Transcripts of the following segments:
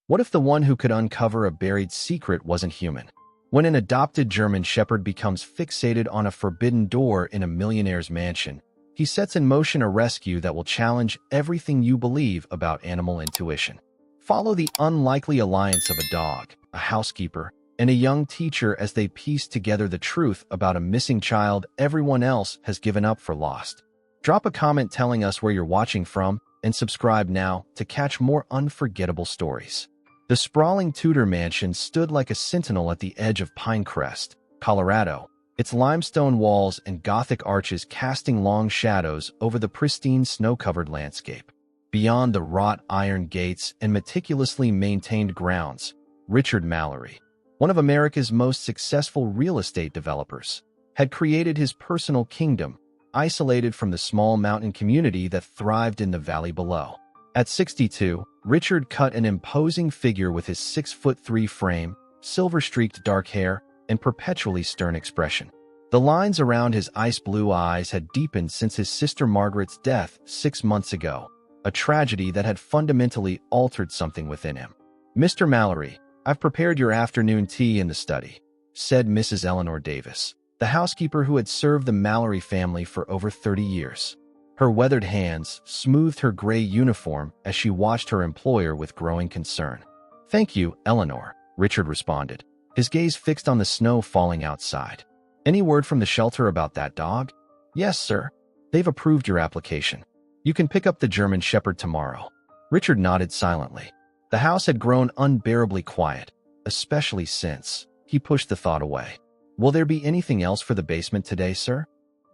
What if the one who could uncover a buried secret wasn't human? When an adopted German Shepherd becomes fixated on a forbidden door in a millionaire's mansion, he sets in motion a rescue that will challenge everything you believe about animal intuition. Follow the unlikely alliance of a dog, a housekeeper, and a young teacher as they piece together the truth about a missing child everyone else has given up for lost. Drop a comment telling us where you're watching from, and subscribe now to catch more unforgettable stories. The sprawling Tudor mansion stood like a sentinel at the edge of Pinecrest, Colorado, its limestone walls and Gothic arches casting long shadows over the pristine snow-covered landscape. Beyond the wrought iron gates and meticulously maintained grounds, Richard Mallory, one of America's most successful real estate developers, had created his personal kingdom, isolated from the small mountain community that thrived in the valley below. At 62, Richard cut an imposing figure with his 6'3" frame, silver-streaked dark hair, and perpetually stern expression. The lines around his ice-blue eyes had deepened since his sister Margaret's death 6 months ago, a tragedy that had fundamentally altered something within him. "Mr. Mallory, I've prepared your afternoon tea in the study," said Mrs. Eleanor Davis, the housekeeper who had served the Mallory family for over 30 years. Her weathered hands smoothed her gray uniform as she watched her employer with growing concern. "Thank you, Eleanor," Richard responded, his gaze fixed on the snow falling outside. "Any word from the shelter about that dog?" "Yes, sir. They've approved your application. You can pick up the German Shepherd tomorrow." Richard nodded silently. The house had grown unbearably quiet, especially since he pushed the thought away. "Will there be anything else for the basement today, sir?"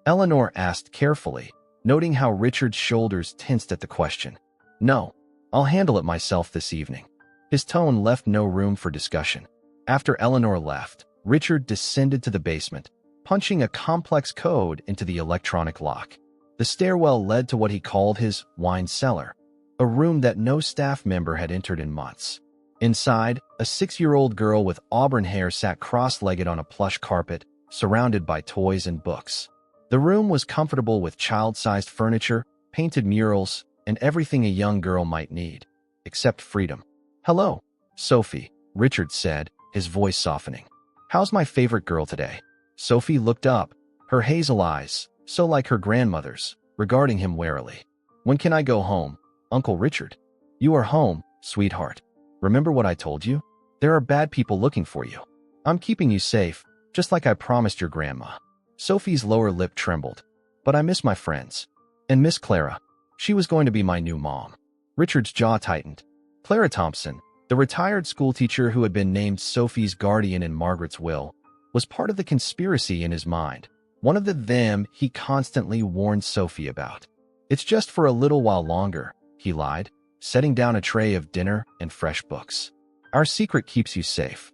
Eleanor asked carefully, noting how Richard's shoulders tensed at the question. "No, I'll handle it myself this evening." His tone left no room for discussion. After Eleanor left, Richard descended to the basement, punching a complex code into the electronic lock. The stairwell led to what he called his wine cellar, a room that no staff member had entered in months. Inside, a 6-year-old girl with auburn hair sat cross-legged on a plush carpet, surrounded by toys and books. The room was comfortable with child-sized furniture, painted murals, and everything a young girl might need, except freedom. "Hello, Sophie," Richard said, his voice softening. "How's my favorite girl today?" Sophie looked up, her hazel eyes, so like her grandmother's, regarding him warily. "When can I go home, Uncle Richard?" "You are home, sweetheart. Remember what I told you? There are bad people looking for you. I'm keeping you safe, just like I promised your grandma." Sophie's lower lip trembled. "But I miss my friends. And Miss Clara. She was going to be my new mom." Richard's jaw tightened. Clara Thompson, the retired schoolteacher who had been named Sophie's guardian in Margaret's will, was part of the conspiracy in his mind, one of the them he constantly warned Sophie about. "It's just for a little while longer," he lied, setting down a tray of dinner and fresh books. "Our secret keeps you safe."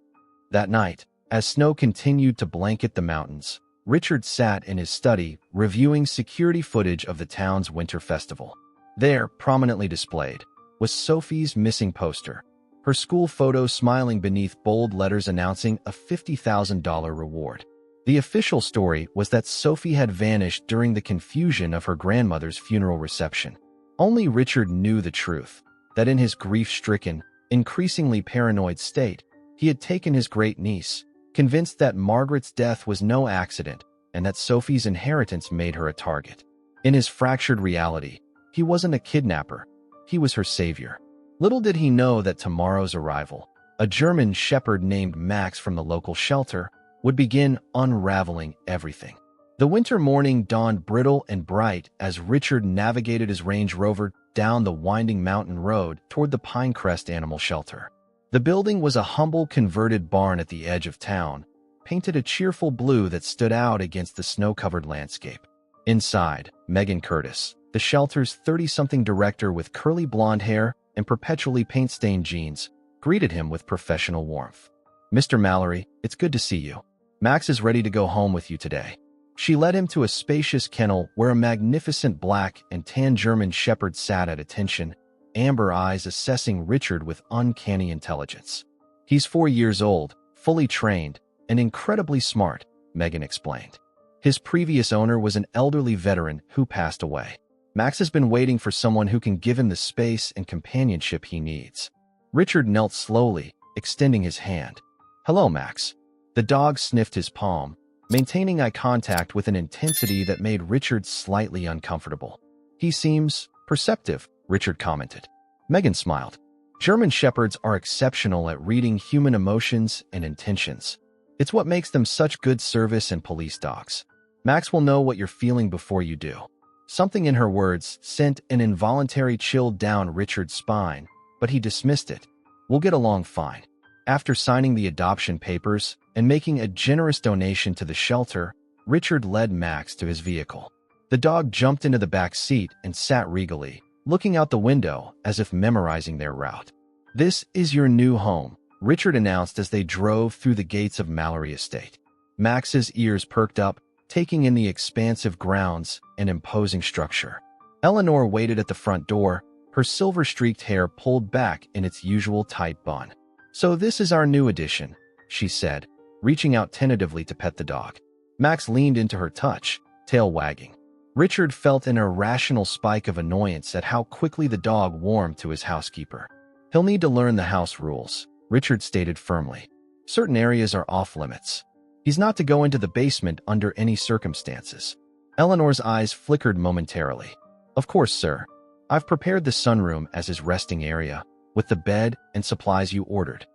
That night, as snow continued to blanket the mountains, Richard sat in his study, reviewing security footage of the town's winter festival. There, prominently displayed, was Sophie's missing poster, her school photo smiling beneath bold letters announcing a $50,000 reward. The official story was that Sophie had vanished during the confusion of her grandmother's funeral reception. Only Richard knew the truth, that in his grief-stricken, increasingly paranoid state, he had taken his great-niece, convinced that Margaret's death was no accident and that Sophie's inheritance made her a target. In his fractured reality, he wasn't a kidnapper, he was her savior. Little did he know that tomorrow's arrival, a German Shepherd named Max from the local shelter, would begin unraveling everything. The winter morning dawned brittle and bright as Richard navigated his Range Rover down the winding mountain road toward the Pinecrest Animal Shelter. The building was a humble converted barn at the edge of town, painted a cheerful blue that stood out against the snow-covered landscape. Inside, Megan Curtis, the shelter's 30-something director with curly blonde hair and perpetually paint-stained jeans, greeted him with professional warmth. "Mr. Mallory, it's good to see you. Max is ready to go home with you today." She led him to a spacious kennel where a magnificent black and tan German Shepherd sat at attention, amber eyes assessing Richard with uncanny intelligence. "He's 4 years old, fully trained, and incredibly smart," Megan explained. "His previous owner was an elderly veteran who passed away. Max has been waiting for someone who can give him the space and companionship he needs." Richard knelt slowly, extending his hand. "Hello, Max." The dog sniffed his palm, maintaining eye contact with an intensity that made Richard slightly uncomfortable. "He seems perceptive," Richard commented. Megan smiled. German Shepherds are exceptional at reading human emotions and intentions. It's what makes them such good service and police dogs. Max will know what you're feeling before you do. Something in her words sent an involuntary chill down Richard's spine, but he dismissed it. "We'll get along fine." After signing the adoption papers and making a generous donation to the shelter, Richard led Max to his vehicle. The dog jumped into the back seat and sat regally, looking out the window as if memorizing their route. "This is your new home," Richard announced as they drove through the gates of Mallory Estate. Max's ears perked up, taking in the expansive grounds and imposing structure. Eleanor waited at the front door, her silver-streaked hair pulled back in its usual tight bun. "So this is our new addition," she said, reaching out tentatively to pet the dog. Max leaned into her touch, tail wagging. Richard felt an irrational spike of annoyance at how quickly the dog warmed to his housekeeper. "He'll need to learn the house rules," Richard stated firmly. "Certain areas are off-limits. He's not to go into the basement under any circumstances." Eleanor's eyes flickered momentarily. "Of course, sir. I've prepared the sunroom as his resting area, with the bed and supplies you ordered."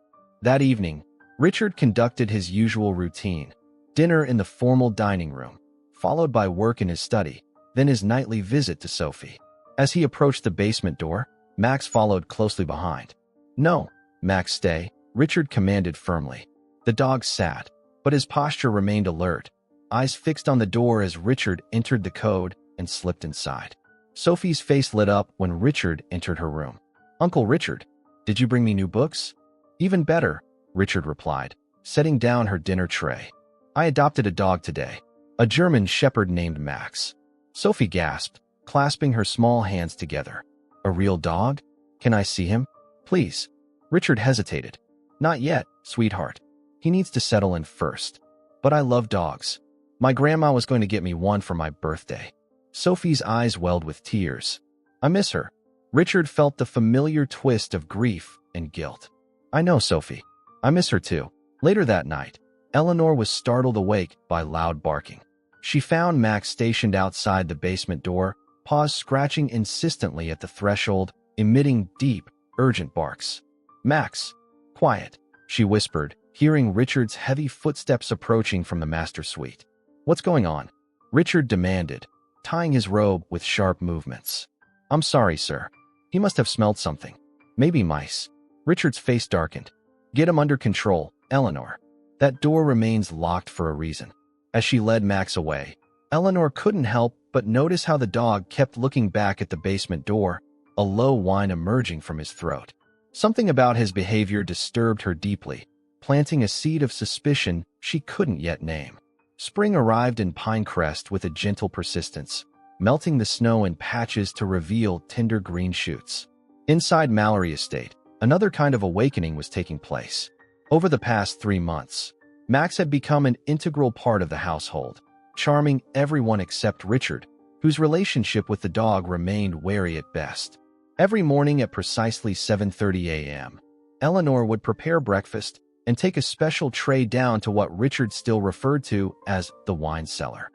That evening, Richard conducted his usual routine. Dinner in the formal dining room, followed by work in his study, then his nightly visit to Sophie. As he approached the basement door, Max followed closely behind. "No, Max, stay," Richard commanded firmly. The dog sat, but his posture remained alert, eyes fixed on the door as Richard entered the code and slipped inside. Sophie's face lit up when Richard entered her room. "Uncle Richard, did you bring me new books?" "Even better," Richard replied, setting down her dinner tray. "I adopted a dog today, a German Shepherd named Max." Sophie gasped, clasping her small hands together. "A real dog? Can I see him, please?" Richard hesitated. "Not yet, sweetheart. He needs to settle in first. But I love dogs. My grandma was going to get me one for my birthday." Sophie's eyes welled with tears. "I miss her." Richard felt the familiar twist of grief and guilt. "I know, Sophie. I miss her too." Later that night, Eleanor was startled awake by loud barking. She found Max stationed outside the basement door, paws scratching insistently at the threshold, emitting deep, urgent barks. "Max, quiet," she whispered, hearing Richard's heavy footsteps approaching from the master suite. "What's going on?" Richard demanded, tying his robe with sharp movements. "I'm sorry, sir. He must have smelled something. Maybe mice." Richard's face darkened. "Get him under control, Eleanor. That door remains locked for a reason." As she led Max away, Eleanor couldn't help but notice how the dog kept looking back at the basement door, a low whine emerging from his throat. Something about his behavior disturbed her deeply, planting a seed of suspicion she couldn't yet name. Spring arrived in Pinecrest with a gentle persistence, melting the snow in patches to reveal tender green shoots. Inside Mallory Estate, another kind of awakening was taking place. Over the past 3 months, Max had become an integral part of the household, charming everyone except Richard, whose relationship with the dog remained wary at best. Every morning at precisely 7:30 a.m., Eleanor would prepare breakfast and take a special tray down to what Richard still referred to as the wine cellar.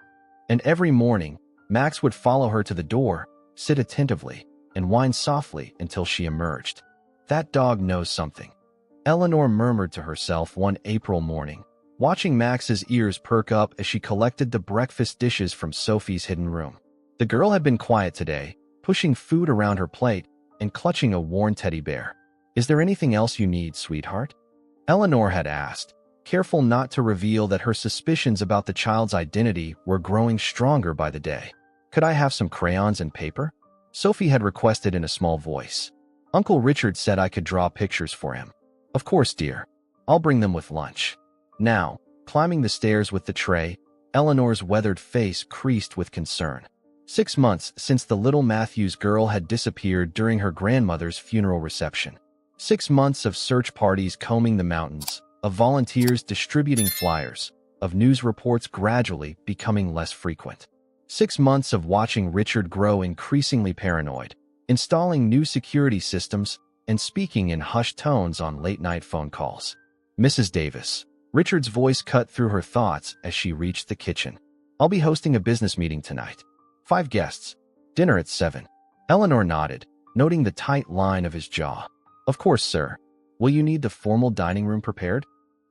And every morning, Max would follow her to the door, sit attentively, and whine softly until she emerged. "That dog knows something," Eleanor murmured to herself one April morning, watching Max's ears perk up as she collected the breakfast dishes from Sophie's hidden room. The girl had been quiet today, pushing food around her plate and clutching a worn teddy bear. "Is there anything else you need, sweetheart?" Eleanor had asked, careful not to reveal that her suspicions about the child's identity were growing stronger by the day. "Could I have some crayons and paper?" Sophie had requested in a small voice. "Uncle Richard said I could draw pictures for him." "Of course, dear. I'll bring them with lunch." Now, climbing the stairs with the tray, Eleanor's weathered face creased with concern. 6 months since the little Matthews girl had disappeared during her grandmother's funeral reception. 6 months of search parties combing the mountains, of volunteers distributing flyers, of news reports gradually becoming less frequent. 6 months of watching Richard grow increasingly paranoid, installing new security systems, and speaking in hushed tones on late-night phone calls. Mrs. Davis. Richard's voice cut through her thoughts as she reached the kitchen. I'll be hosting a business meeting tonight. 5 guests. Dinner at 7. Eleanor nodded, noting the tight line of his jaw. Of course, sir. Will you need the formal dining room prepared?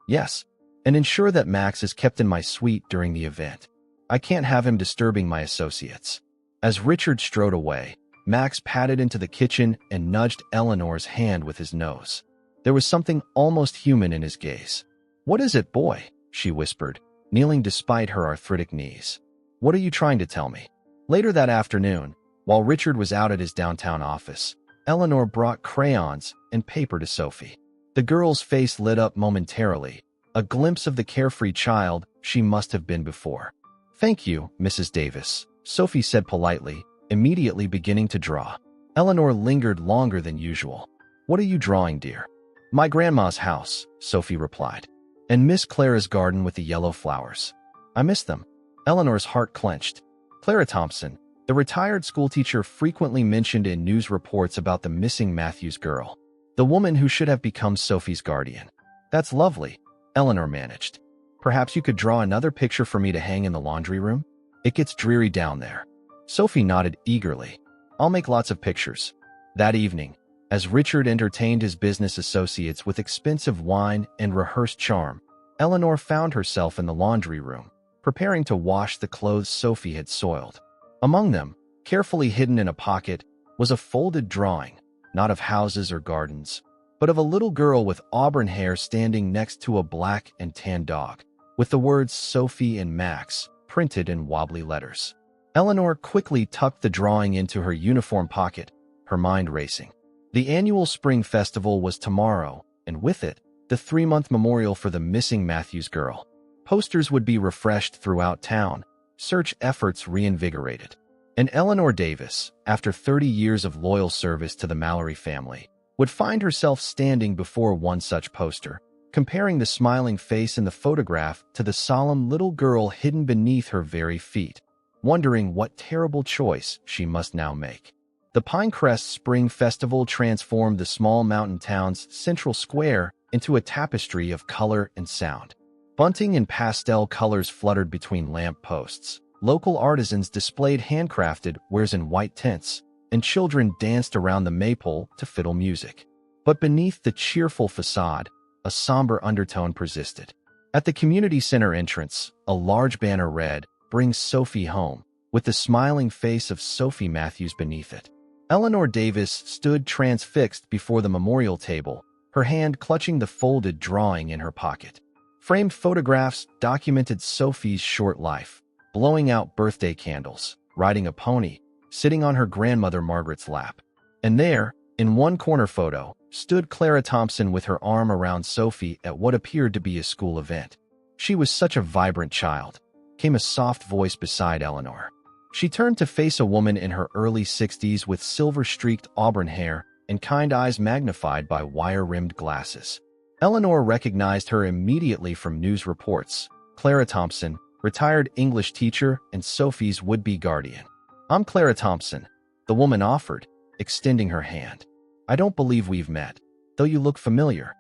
Yes. And ensure that Max is kept in my suite during the event. I can't have him disturbing my associates. As Richard strode away, Max padded into the kitchen and nudged Eleanor's hand with his nose. There was something almost human in his gaze. What is it, boy? She whispered, kneeling despite her arthritic knees. What are you trying to tell me? Later that afternoon, while Richard was out at his downtown office, Eleanor brought crayons and paper to Sophie. The girl's face lit up momentarily, a glimpse of the carefree child she must have been before. Thank you, Mrs. Davis, Sophie said politely, immediately beginning to draw. Eleanor lingered longer than usual. What are you drawing, dear? My grandma's house, Sophie replied. And Miss Clara's garden with the yellow flowers. I miss them. Eleanor's heart clenched. Clara Thompson, the retired schoolteacher frequently mentioned in news reports about the missing Matthews girl, the woman who should have become Sophie's guardian. That's lovely, Eleanor managed. Perhaps you could draw another picture for me to hang in the laundry room? It gets dreary down there. Sophie nodded eagerly. I'll make lots of pictures. That evening, as Richard entertained his business associates with expensive wine and rehearsed charm, Eleanor found herself in the laundry room, preparing to wash the clothes Sophie had soiled. Among them, carefully hidden in a pocket, was a folded drawing, not of houses or gardens, but of a little girl with auburn hair standing next to a black and tan dog, with the words Sophie and Max printed in wobbly letters. Eleanor quickly tucked the drawing into her uniform pocket, her mind racing. The annual Spring Festival was tomorrow, and with it, the 3-month memorial for the missing Matthews girl. Posters would be refreshed throughout town, search efforts reinvigorated. And Eleanor Davis, after 30 years of loyal service to the Mallory family, would find herself standing before one such poster, comparing the smiling face in the photograph to the solemn little girl hidden beneath her very feet, wondering what terrible choice she must now make. The Pinecrest Spring Festival transformed the small mountain town's central square into a tapestry of color and sound. Bunting in pastel colors fluttered between lamp posts. Local artisans displayed handcrafted wares in white tents, and children danced around the maypole to fiddle music. But beneath the cheerful facade, a somber undertone persisted. At the community center entrance, a large banner read, "Bring Sophie home," with the smiling face of Sophie Matthews beneath it. Eleanor Davis stood transfixed before the memorial table, her hand clutching the folded drawing in her pocket. Framed photographs documented Sophie's short life, blowing out birthday candles, riding a pony, sitting on her grandmother Margaret's lap. And there, in one corner photo, stood Clara Thompson with her arm around Sophie at what appeared to be a school event. She was such a vibrant child, came a soft voice beside Eleanor. She turned to face a woman in her early 60s with silver-streaked auburn hair and kind eyes magnified by wire-rimmed glasses. Eleanor recognized her immediately from news reports. Clara Thompson, retired English teacher and Sophie's would-be guardian. I'm Clara Thompson, the woman offered, extending her hand. I don't believe we've met, though you look familiar.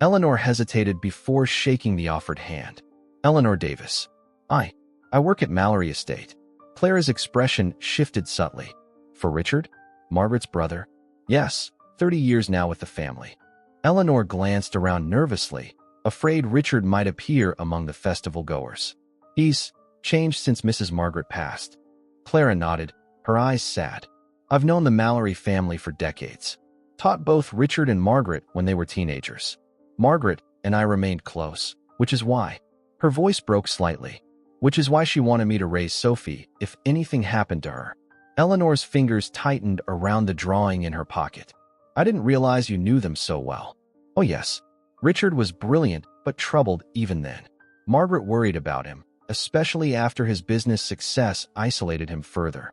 Eleanor hesitated before shaking the offered hand. Eleanor Davis. I work at Mallory Estate. Clara's expression shifted subtly. For Richard? Margaret's brother? Yes, 30 years now with the family. Eleanor glanced around nervously, afraid Richard might appear among the festival goers. He's changed since Mrs. Margaret passed. Clara nodded, her eyes sad. I've known the Mallory family for decades. Taught both Richard and Margaret when they were teenagers. Margaret and I remained close, which is why. Her voice broke slightly. Which is why she wanted me to raise Sophie if anything happened to her. Eleanor's fingers tightened around the drawing in her pocket. I didn't realize you knew them so well. Oh yes, Richard was brilliant but troubled even then. Margaret worried about him, especially after his business success isolated him further.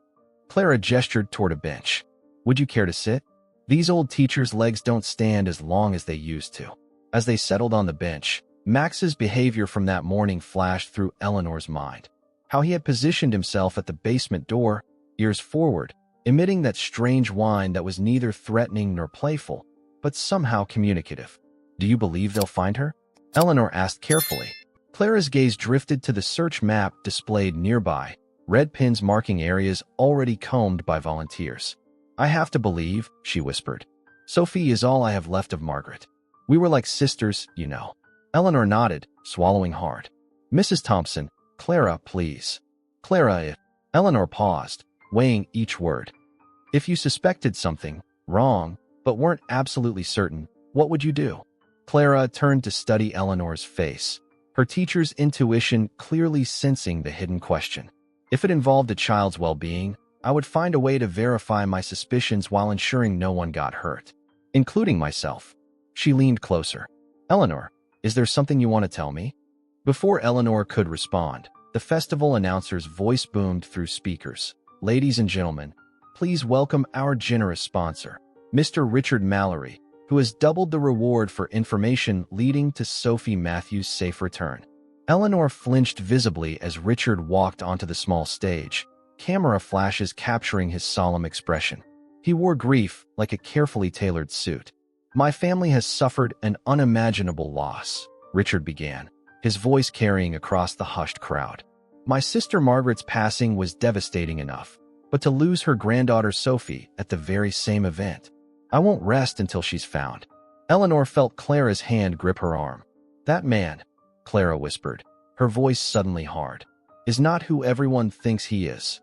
Clara gestured toward a bench. Would you care to sit? These old teachers' legs don't stand as long as they used to. As they settled on the bench, Max's behavior from that morning flashed through Eleanor's mind. How he had positioned himself at the basement door, ears forward, emitting that strange whine that was neither threatening nor playful, but somehow communicative. Do you believe they'll find her? Eleanor asked carefully. Clara's gaze drifted to the search map displayed nearby, red pins marking areas already combed by volunteers. I have to believe, she whispered. Sophie is all I have left of Margaret. We were like sisters, you know. Eleanor nodded, swallowing hard. Mrs. Thompson, Clara, please. Clara, if... Eleanor paused, weighing each word. If you suspected something wrong, but weren't absolutely certain, what would you do? Clara turned to study Eleanor's face, her teacher's intuition clearly sensing the hidden question. If it involved a child's well-being, I would find a way to verify my suspicions while ensuring no one got hurt, including myself. She leaned closer. Eleanor, is there something you want to tell me? Before Eleanor could respond, the festival announcer's voice boomed through speakers. Ladies and gentlemen, please welcome our generous sponsor, Mr. Richard Mallory, who has doubled the reward for information leading to Sophie Matthews' safe return. Eleanor flinched visibly as Richard walked onto the small stage, camera flashes capturing his solemn expression. He wore grief like a carefully tailored suit. My family has suffered an unimaginable loss, Richard began, his voice carrying across the hushed crowd. My sister Margaret's passing was devastating enough, but to lose her granddaughter Sophie at the very same event. I won't rest until she's found. Eleanor felt Clara's hand grip her arm. That man, Clara whispered, her voice suddenly hard, is not who everyone thinks he is.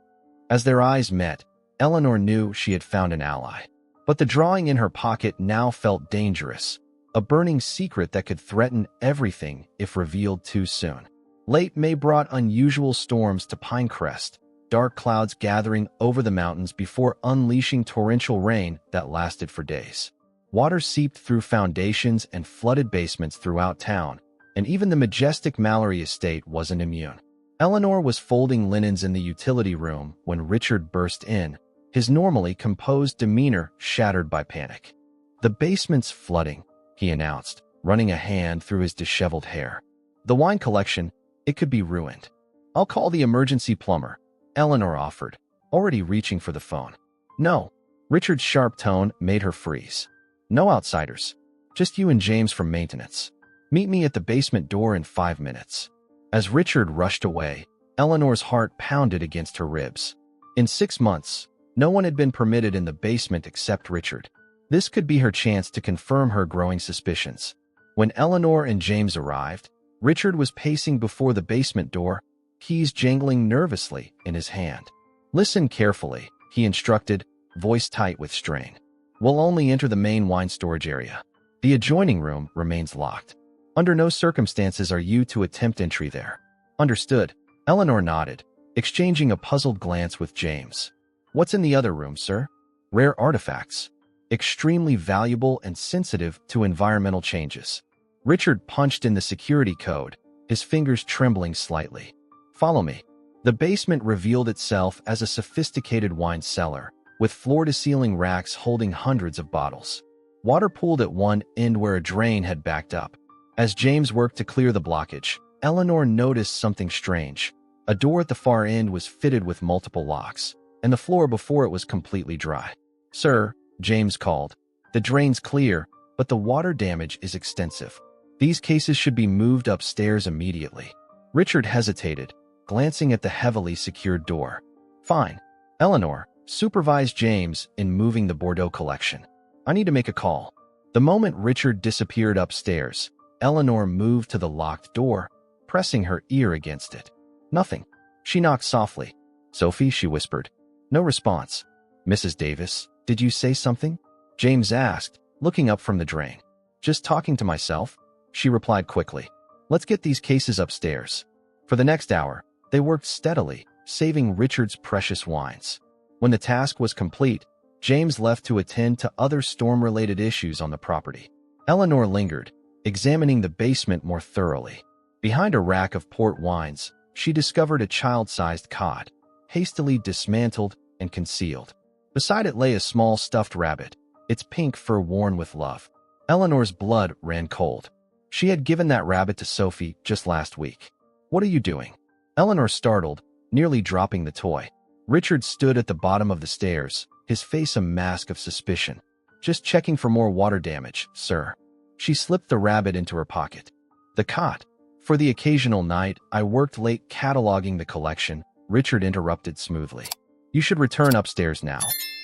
As their eyes met, Eleanor knew she had found an ally. But the drawing in her pocket now felt dangerous, a burning secret that could threaten everything if revealed too soon. Late May brought unusual storms to Pinecrest, dark clouds gathering over the mountains before unleashing torrential rain that lasted for days. Water seeped through foundations and flooded basements throughout town, and even the majestic Mallory estate wasn't immune. Eleanor was folding linens in the utility room when Richard burst in, his normally composed demeanor shattered by panic. The basement's flooding, he announced, running a hand through his disheveled hair. The wine collection, it could be ruined. I'll call the emergency plumber, Eleanor offered, already reaching for the phone. No. Richard's sharp tone made her freeze. No outsiders. Just you and James from maintenance. Meet me at the basement door in 5 minutes. As Richard rushed away, Eleanor's heart pounded against her ribs. In 6 months, no one had been permitted in the basement except Richard. This could be her chance to confirm her growing suspicions. When Eleanor and James arrived, Richard was pacing before the basement door, keys jangling nervously in his hand. Listen carefully, he instructed, voice tight with strain. We'll only enter the main wine storage area. The adjoining room remains locked. Under no circumstances are you to attempt entry there. Understood. Eleanor nodded, exchanging a puzzled glance with James. What's in the other room, sir? Rare artifacts. Extremely valuable and sensitive to environmental changes. Richard punched in the security code, his fingers trembling slightly. Follow me. The basement revealed itself as a sophisticated wine cellar, with floor-to-ceiling racks holding hundreds of bottles. Water pooled at one end where a drain had backed up. As James worked to clear the blockage, Eleanor noticed something strange. A door at the far end was fitted with multiple locks, and the floor before it was completely dry. Sir, James called, the drain's clear, but the water damage is extensive. These cases should be moved upstairs immediately. Richard hesitated, glancing at the heavily secured door. Fine. Eleanor, supervise James in moving the Bordeaux collection. I need to make a call. The moment Richard disappeared upstairs, Eleanor moved to the locked door, pressing her ear against it. Nothing. She knocked softly. Sophie, she whispered. No response. Mrs. Davis, did you say something? James asked, looking up from the drain. Just talking to myself, she replied quickly. Let's get these cases upstairs. For the next hour, they worked steadily, saving Richard's precious wines. When the task was complete, James left to attend to other storm-related issues on the property. Eleanor lingered, examining the basement more thoroughly. Behind a rack of port wines, she discovered a child-sized cot, hastily dismantled and concealed. Beside it lay a small stuffed rabbit, its pink fur worn with love. Eleanor's blood ran cold. She had given that rabbit to Sophie just last week. What are you doing? Eleanor startled, nearly dropping the toy. Richard stood at the bottom of the stairs, his face a mask of suspicion. Just checking for more water damage, sir. She slipped the rabbit into her pocket. The cot. For the occasional night, I worked late cataloging the collection, Richard interrupted smoothly. You should return upstairs now.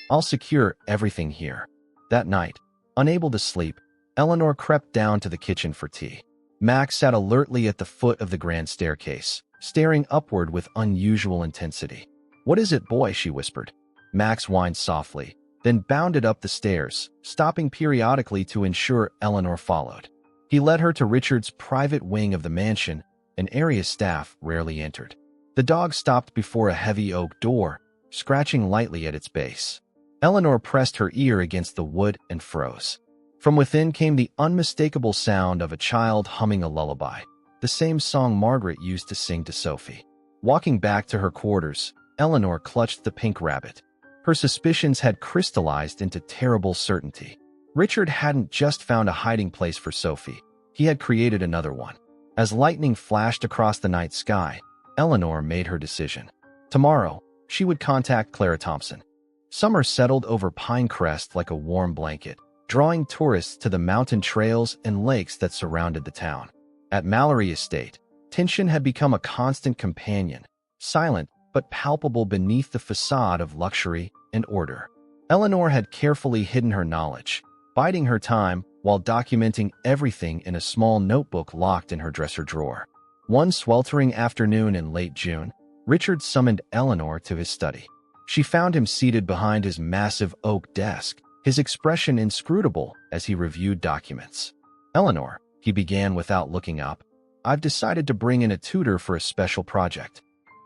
I'll secure everything here. That night, unable to sleep, Eleanor crept down to the kitchen for tea. Max sat alertly at the foot of the grand staircase, staring upward with unusual intensity. What is it, boy? She whispered. Max whined softly, then bounded up the stairs, stopping periodically to ensure Eleanor followed. He led her to Richard's private wing of the mansion, an area staff rarely entered. The dog stopped before a heavy oak door, scratching lightly at its base. Eleanor pressed her ear against the wood and froze. From within came the unmistakable sound of a child humming a lullaby, the same song Margaret used to sing to Sophie. Walking back to her quarters, Eleanor clutched the pink rabbit. Her suspicions had crystallized into terrible certainty. Richard hadn't just found a hiding place for Sophie. He had created another one. As lightning flashed across the night sky, Eleanor made her decision. Tomorrow, she would contact Clara Thompson. Summer settled over Pinecrest like a warm blanket, drawing tourists to the mountain trails and lakes that surrounded the town. At Mallory Estate, tension had become a constant companion, silent but palpable beneath the facade of luxury and order. Eleanor had carefully hidden her knowledge, biding her time while documenting everything in a small notebook locked in her dresser drawer. One sweltering afternoon in late June, Richard summoned Eleanor to his study. She found him seated behind his massive oak desk, his expression inscrutable as he reviewed documents. Eleanor, he began without looking up, I've decided to bring in a tutor for a special project.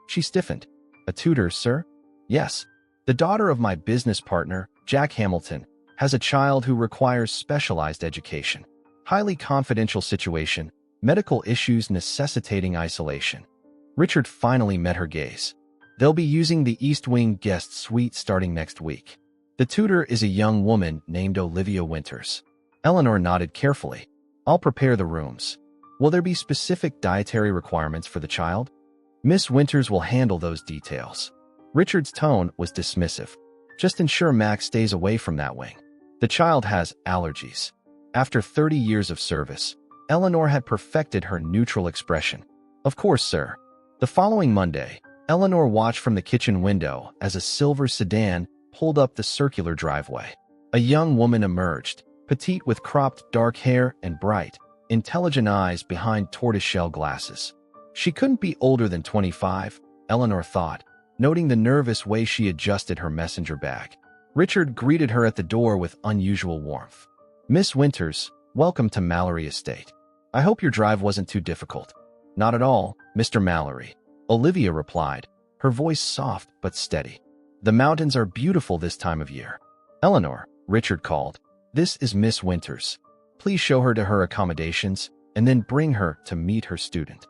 She stiffened. A tutor, sir? Yes. The daughter of my business partner, Jack Hamilton, has a child who requires specialized education. Highly confidential situation, medical issues necessitating isolation. Richard finally met her gaze. They'll be using the East Wing guest suite starting next week. The tutor is a young woman named Olivia Winters. Eleanor nodded carefully. I'll prepare the rooms. Will there be specific dietary requirements for the child? Miss Winters will handle those details. Richard's tone was dismissive. Just ensure Max stays away from that wing. The child has allergies. After 30 years of service, Eleanor had perfected her neutral expression. Of course, sir. The following Monday, Eleanor watched from the kitchen window as a silver sedan pulled up the circular driveway. A young woman emerged, petite with cropped dark hair and bright, intelligent eyes behind tortoiseshell glasses. She couldn't be older than 25, Eleanor thought, noting the nervous way she adjusted her messenger bag. Richard greeted her at the door with unusual warmth. Miss Winters, welcome to Mallory Estate. I hope your drive wasn't too difficult. Not at all, Mr. Mallory, Olivia replied, her voice soft but steady. The mountains are beautiful this time of year. Eleanor, Richard called. This is Miss Winters. Please show her to her accommodations and then bring her to meet her student.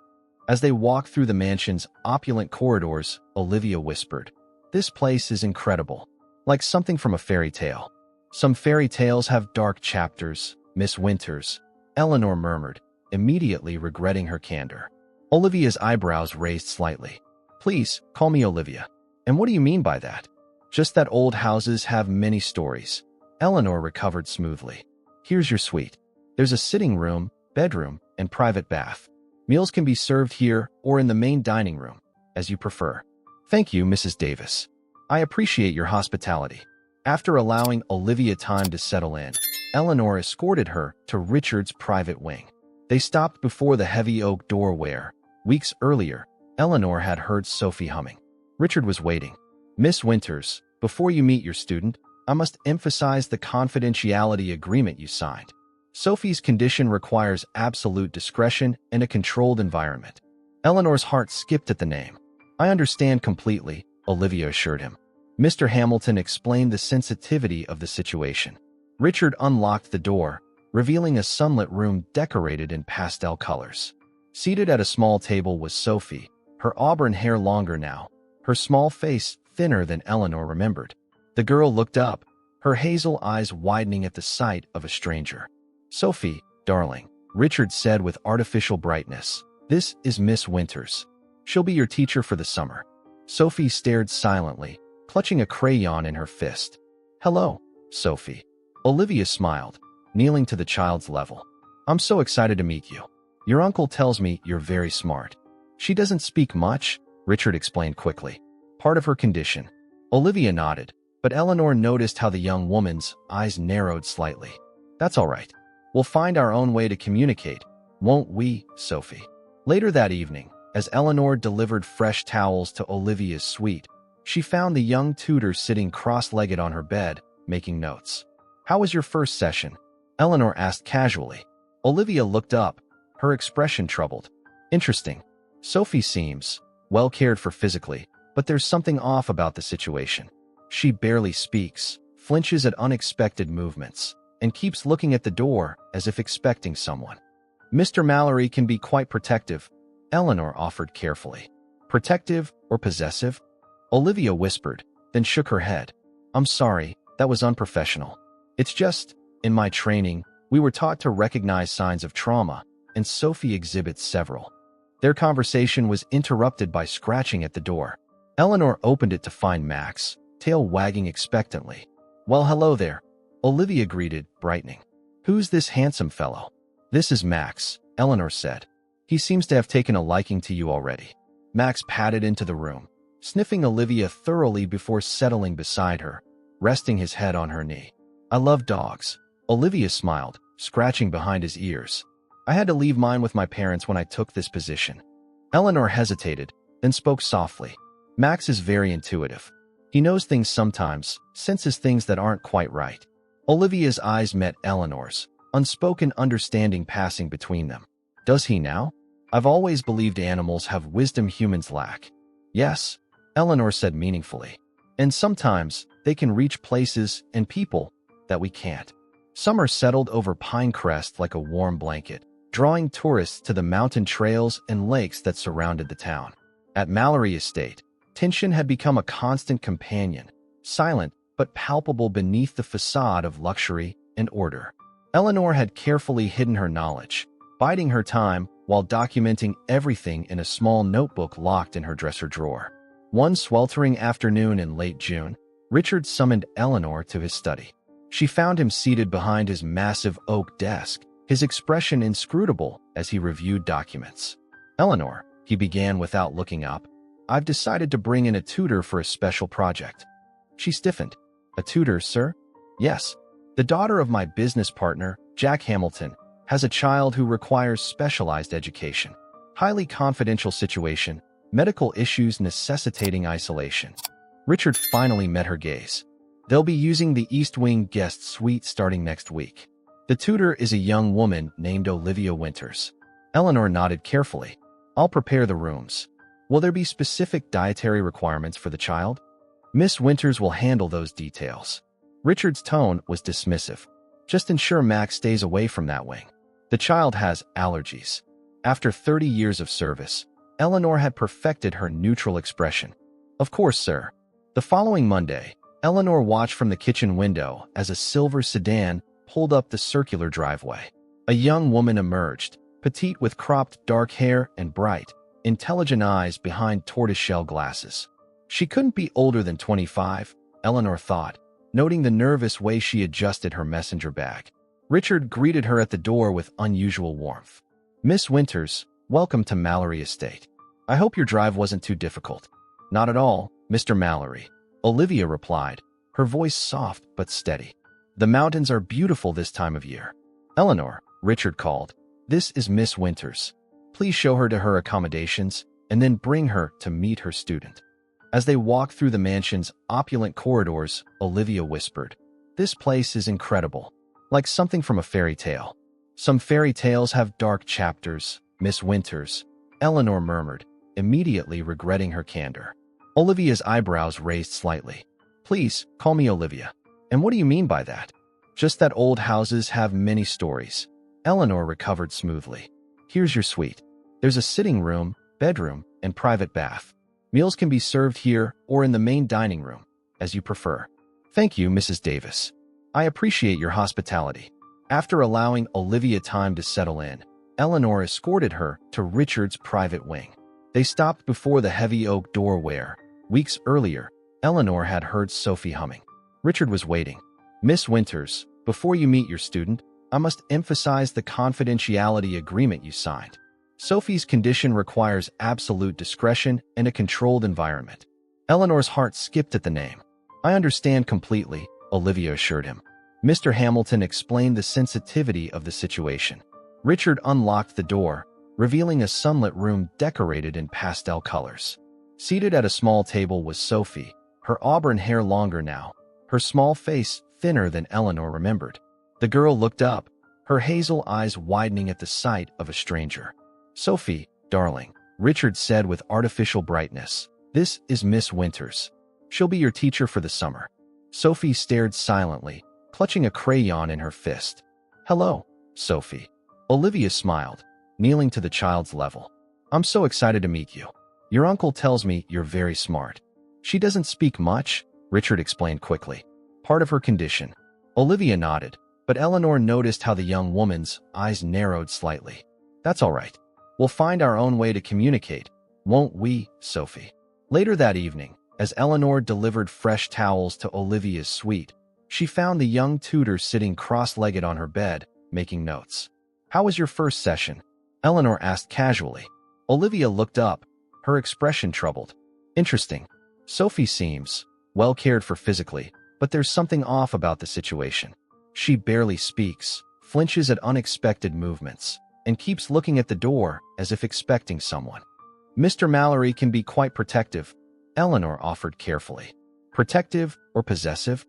As they walked through the mansion's opulent corridors, Olivia whispered, This place is incredible, like something from a fairy tale. Some fairy tales have dark chapters, Miss Winters, Eleanor murmured, immediately regretting her candor. Olivia's eyebrows raised slightly. Please, call me Olivia. And what do you mean by that? Just that old houses have many stories. Eleanor recovered smoothly. Here's your suite. There's a sitting room, bedroom, and private bath. Meals can be served here or in the main dining room, as you prefer. Thank you, Mrs. Davis. I appreciate your hospitality. After allowing Olivia time to settle in, Eleanor escorted her to Richard's private wing. They stopped before the heavy oak door where, weeks earlier, Eleanor had heard Sophie humming. Richard was waiting. Miss Winters, before you meet your student, I must emphasize the confidentiality agreement you signed. Sophie's condition requires absolute discretion in a controlled environment. Eleanor's heart skipped at the name. I understand completely, Olivia assured him. Mr. Hamilton explained the sensitivity of the situation. Richard unlocked the door, revealing a sunlit room decorated in pastel colors. Seated at a small table was Sophie, her auburn hair longer now, her small face thinner than Eleanor remembered. The girl looked up, her hazel eyes widening at the sight of a stranger. Sophie, darling, Richard said with artificial brightness. This is Miss Winters. She'll be your teacher for the summer. Sophie stared silently, clutching a crayon in her fist. Hello, Sophie. Olivia smiled, kneeling to the child's level. I'm so excited to meet you. Your uncle tells me you're very smart. She doesn't speak much, Richard explained quickly. Part of her condition. Olivia nodded, but Eleanor noticed how the young woman's eyes narrowed slightly. That's all right. We'll find our own way to communicate, won't we, Sophie? Later that evening, as Eleanor delivered fresh towels to Olivia's suite, she found the young tutor sitting cross-legged on her bed, making notes. How was your first session? Eleanor asked casually. Olivia looked up, her expression troubled. Interesting. Sophie seems well cared for physically, but there's something off about the situation. She barely speaks, flinches at unexpected movements, and keeps looking at the door as if expecting someone. Mr. Mallory can be quite protective, Eleanor offered carefully. Protective or possessive? Olivia whispered, then shook her head. I'm sorry, that was unprofessional. It's just, in my training, we were taught to recognize signs of trauma, and Sophie exhibits several. Their conversation was interrupted by scratching at the door. Eleanor opened it to find Max, tail wagging expectantly. Well, hello there, Olivia greeted, brightening. Who's this handsome fellow? This is Max, Eleanor said. He seems to have taken a liking to you already. Max padded into the room, sniffing Olivia thoroughly before settling beside her, resting his head on her knee. I love dogs. Olivia smiled, scratching behind his ears. I had to leave mine with my parents when I took this position. Eleanor hesitated, then spoke softly. Max is very intuitive. He knows things sometimes, senses things that aren't quite right. Olivia's eyes met Eleanor's, unspoken understanding passing between them. Does he now? I've always believed animals have wisdom humans lack. Yes, Eleanor said meaningfully. And sometimes they can reach places and people that we can't. Summer settled over Pinecrest like a warm blanket, drawing tourists to the mountain trails and lakes that surrounded the town. At Mallory Estate, tension had become a constant companion, silent but palpable beneath the facade of luxury and order. Eleanor had carefully hidden her knowledge, biding her time while documenting everything in a small notebook locked in her dresser drawer. One sweltering afternoon in late June, Richard summoned Eleanor to his study. She found him seated behind his massive oak desk, his expression inscrutable as he reviewed documents. Eleanor, he began without looking up, I've decided to bring in a tutor for a special project. She stiffened. A tutor, sir? Yes. The daughter of my business partner, Jack Hamilton, has a child who requires specialized education. Highly confidential situation, medical issues necessitating isolation. Richard finally met her gaze. They'll be using the East Wing guest suite starting next week. The tutor is a young woman named Olivia Winters. Eleanor nodded carefully. I'll prepare the rooms. Will there be specific dietary requirements for the child? Miss Winters will handle those details. Richard's tone was dismissive. Just ensure Max stays away from that wing. The child has allergies. After 30 years of service, Eleanor had perfected her neutral expression. Of course, sir. The following Monday, Eleanor watched from the kitchen window as a silver sedan pulled up the circular driveway. A young woman emerged, petite with cropped dark hair and bright, intelligent eyes behind tortoiseshell glasses. She couldn't be older than 25, Eleanor thought, noting the nervous way she adjusted her messenger bag. Richard greeted her at the door with unusual warmth. Miss Winters, welcome to Mallory Estate. I hope your drive wasn't too difficult. Not at all, Mr. Mallory, Olivia replied, her voice soft but steady. The mountains are beautiful this time of year. Eleanor, Richard called. This is Miss Winters. Please show her to her accommodations and then bring her to meet her student. As they walked through the mansion's opulent corridors, Olivia whispered, This place is incredible, like something from a fairy tale. Some fairy tales have dark chapters, Miss Winters, Eleanor murmured, immediately regretting her candor. Olivia's eyebrows raised slightly. Please, call me Olivia. And what do you mean by that? Just that old houses have many stories. Eleanor recovered smoothly. Here's your suite. There's a sitting room, bedroom, and private bath. Meals can be served here or in the main dining room, as you prefer. Thank you, Mrs. Davis. I appreciate your hospitality. After allowing Olivia time to settle in, Eleanor escorted her to Richard's private wing. They stopped before the heavy oak door where, weeks earlier, Eleanor had heard Sophie humming. Richard was waiting. Miss Winters, Before you meet your student, I must emphasize the confidentiality agreement you signed. Sophie's condition requires absolute discretion and a controlled environment. Eleanor's heart skipped at the name. I understand completely, Olivia assured him. Mr. Hamilton explained the sensitivity of the situation. Richard unlocked the door, revealing a sunlit room decorated in pastel colors. Seated at a small table was Sophie, her auburn hair longer now, her small face thinner than Eleanor remembered. The girl looked up, her hazel eyes widening at the sight of a stranger. "Sophie, darling," Richard said with artificial brightness. "This is Miss Winters. She'll be your teacher for the summer." Sophie stared silently, clutching a crayon in her fist. "Hello, Sophie." Olivia smiled, kneeling to the child's level. "I'm so excited to meet you. Your uncle tells me you're very smart." "She doesn't speak much," Richard explained quickly. "Part of her condition." Olivia nodded, but Eleanor noticed how the young woman's eyes narrowed slightly. "That's all right. We'll find our own way to communicate, won't we, Sophie?" Later that evening, as Eleanor delivered fresh towels to Olivia's suite, she found the young tutor sitting cross-legged on her bed, making notes. "How was your first session?" Eleanor asked casually. Olivia looked up, her expression troubled. "Interesting. Sophie seems well cared for physically, but there's something off about the situation. She barely speaks, flinches at unexpected movements, and keeps looking at the door as if expecting someone. Mr. Mallory can be quite protective," Eleanor offered carefully. "Protective or possessive?"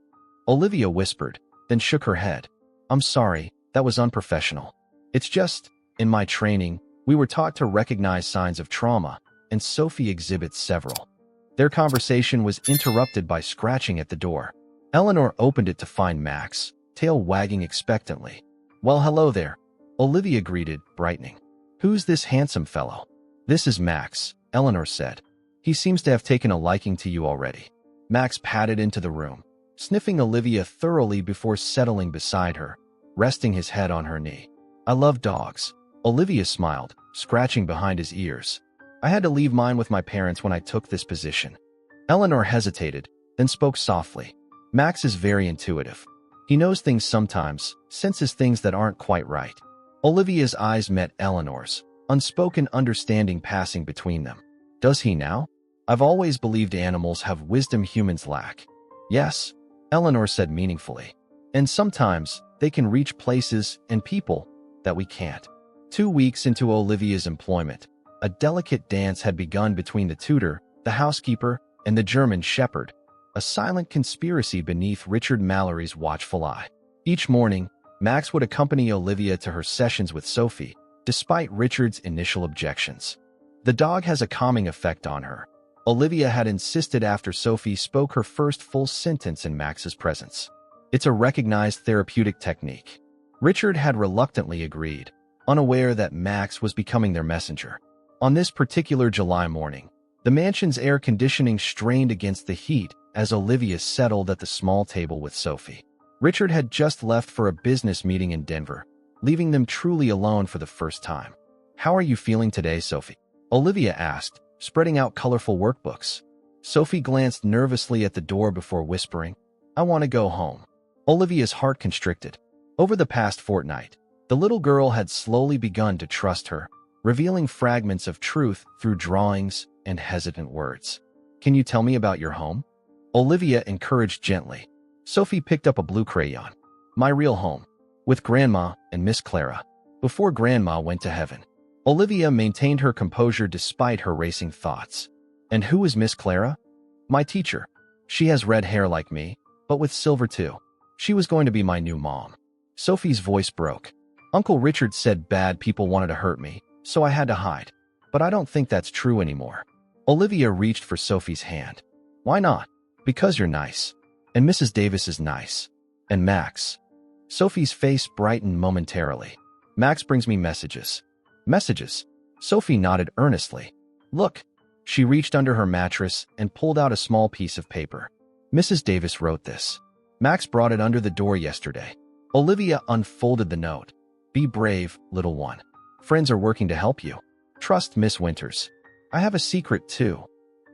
Olivia whispered, then shook her head. "I'm sorry, that was unprofessional. It's just, in my training, we were taught to recognize signs of trauma, and Sophie exhibits several." Their conversation was interrupted by scratching at the door. Eleanor opened it to find Max, tail wagging expectantly. "Well, hello there," Olivia greeted, brightening. "Who's this handsome fellow?" "This is Max," Eleanor said. "He seems to have taken a liking to you already." Max padded into the room, sniffing Olivia thoroughly before settling beside her, resting his head on her knee. "I love dogs," Olivia smiled, scratching behind his ears. "I had to leave mine with my parents when I took this position." Eleanor hesitated, then spoke softly. "Max is very intuitive. He knows things sometimes, senses things that aren't quite right." Olivia's eyes met Eleanor's, unspoken understanding passing between them. "Does he now? I've always believed animals have wisdom humans lack." "Yes," Eleanor said meaningfully. "And sometimes they can reach places and people that we can't." 2 weeks into Olivia's employment, a delicate dance had begun between the tutor, the housekeeper, and the German shepherd, a silent conspiracy beneath Richard Mallory's watchful eye. Each morning, Max would accompany Olivia to her sessions with Sophie, despite Richard's initial objections. The dog has a calming effect on her, Olivia had insisted after Sophie spoke her first full sentence in Max's presence. "It's a recognized therapeutic technique." Richard had reluctantly agreed, unaware that Max was becoming their messenger. On this particular July morning, the mansion's air conditioning strained against the heat as Olivia settled at the small table with Sophie. Richard had just left for a business meeting in Denver, leaving them truly alone for the first time. "How are you feeling today, Sophie?" Olivia asked, spreading out colorful workbooks. Sophie glanced nervously at the door before whispering, "I want to go home." Olivia's heart constricted. Over the past fortnight, the little girl had slowly begun to trust her, revealing fragments of truth through drawings and hesitant words. "Can you tell me about your home?" Olivia encouraged gently. Sophie picked up a blue crayon. "My real home, with Grandma and Miss Clara, before Grandma went to heaven." Olivia maintained her composure despite her racing thoughts. "And who is Miss Clara?" "My teacher. She has red hair like me, but with silver too. She was going to be my new mom." Sophie's voice broke. "Uncle Richard said bad people wanted to hurt me, so I had to hide. But I don't think that's true anymore." Olivia reached for Sophie's hand. "Why not?" "Because you're nice. And Mrs. Davis is nice. And Max." Sophie's face brightened momentarily. "Max brings me messages." "Messages?" Sophie nodded earnestly. "Look." She reached under her mattress and pulled out a small piece of paper. "Mrs. Davis wrote this. Max brought it under the door yesterday." Olivia unfolded the note. "Be brave, little one. Friends are working to help you. Trust Miss Winters. I have a secret, too,"